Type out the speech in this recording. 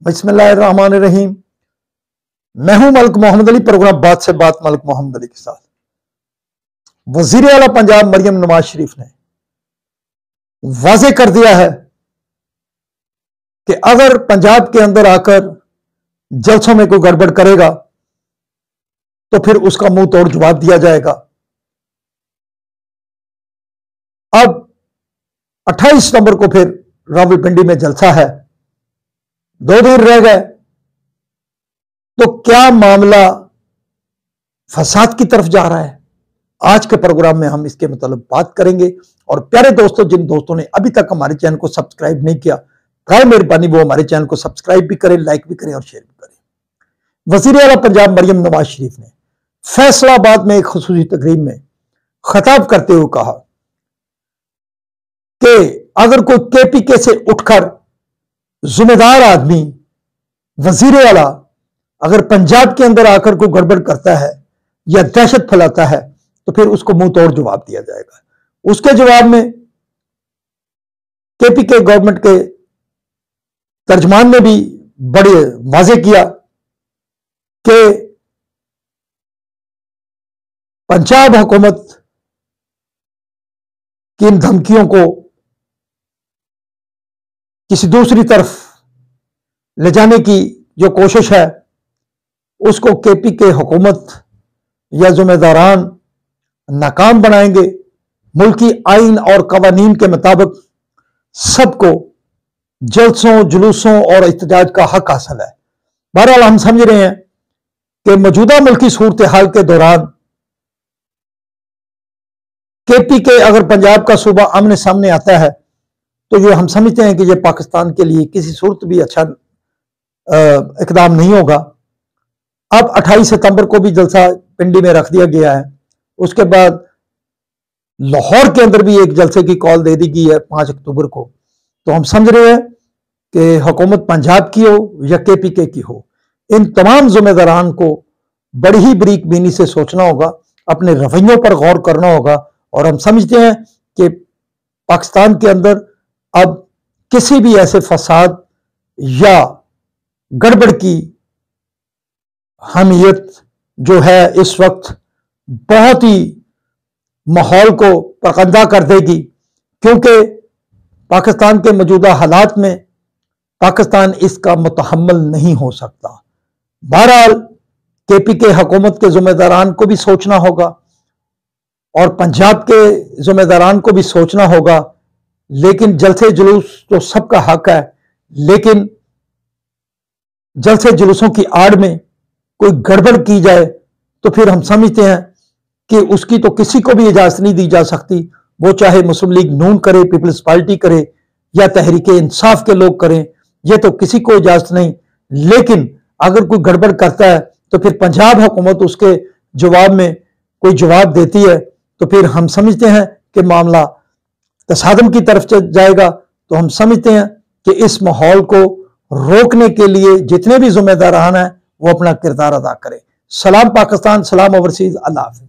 बिस्मिल्लाहिर्रहमानिर्रहीम। मैं हूं मलिक मोहम्मद अली। प्रोग्राम बात से बात मलिक मोहम्मद अली के साथ। वजीर आला पंजाब मरियम नवाज शरीफ ने वाजे कर दिया है कि अगर पंजाब के अंदर आकर जलसों में कोई गड़बड़ करेगा तो फिर उसका मुंह तोड़ जवाब दिया जाएगा। अब 28 सितंबर को फिर रावलपिंडी में जलसा है, 2 दिन रह गए। तो क्या मामला फसाद की तरफ जा रहा है? आज के प्रोग्राम में हम इसके मतलब बात करेंगे। और प्यारे दोस्तों, जिन दोस्तों ने अभी तक हमारे चैनल को सब्सक्राइब नहीं किया, खैर मेहरबानी वो हमारे चैनल को सब्सक्राइब भी करें, लाइक भी करें और शेयर भी करें। वज़ीर आला पंजाब मरियम नवाज शरीफ ने फैसलाबाद में एक खुसूसी तकरीब में खिताब करते हुए कहा कि अगर कोई केपीके से उठकर जिम्मेदार आदमी वजीर आला अगर पंजाब के अंदर आकर कोई गड़बड़ करता है या दहशत फैलाता है तो फिर उसको मुंह तोड़ जवाब दिया जाएगा। उसके जवाब में केपीके गवर्नमेंट के तर्जमान ने भी बड़े वाजे किया कि पंजाब हुकूमत की इन धमकियों को किसी दूसरी तरफ ले जाने की जो कोशिश है उसको केपीके हुकूमत या जिम्मेदारान नाकाम बनाएंगे। मुल्की आइन और कवानीन के मुताबिक सबको जलसों, जुलूसों और एहतजाज का हक हासिल है। बहरहाल हम समझ रहे हैं कि मौजूदा मुल्की सूरत हाल के दौरान केपीके अगर पंजाब का सूबा आमने सामने आता है तो ये हम समझते हैं कि ये पाकिस्तान के लिए किसी सूरत भी अच्छा इकदाम नहीं होगा। अब 28 सितंबर को भी जलसा पिंडी में रख दिया गया है। उसके बाद लाहौर के अंदर भी एक जलसे की कॉल दे दी गई है 5 अक्टूबर को। तो हम समझ रहे हैं कि हुकूमत पंजाब की हो या केपीके की हो, इन तमाम जिम्मेदारान को बड़ी ही बारीक बीनी से सोचना होगा, अपने रवैयों पर गौर करना होगा। और हम समझते हैं कि पाकिस्तान के अंदर अब किसी भी ऐसे फसाद या गड़बड़ की हमीयत जो है इस वक्त बहुत ही माहौल को परकंदा कर देगी, क्योंकि पाकिस्तान के मौजूदा हालात में पाकिस्तान इसका मुतहम्मल नहीं हो सकता। बहरहाल केपीके हुकूमत के जिम्मेदारान को भी सोचना होगा और पंजाब के जिम्मेदारान को भी सोचना होगा। लेकिन जलसे जुलूस तो सबका हक है, लेकिन जलसे जुलूसों की आड़ में कोई गड़बड़ की जाए तो फिर हम समझते हैं कि उसकी तो किसी को भी इजाजत नहीं दी जा सकती। वो चाहे मुस्लिम लीग नून करे, पीपल्स पार्टी करे या तहरीक इंसाफ के लोग करें, ये तो किसी को इजाजत नहीं। लेकिन अगर कोई गड़बड़ करता है तो फिर पंजाब हुकूमत उसके जवाब में कोई जवाब देती है तो फिर हम समझते हैं कि मामला तसादम की तरफ जाएगा। तो हम समझते हैं कि इस माहौल को रोकने के लिए जितने भी जिम्मेदारान हैं वो अपना किरदार अदा करें। सलाम पाकिस्तान, सलाम ओवरसीज, अल्लाह हाफिज।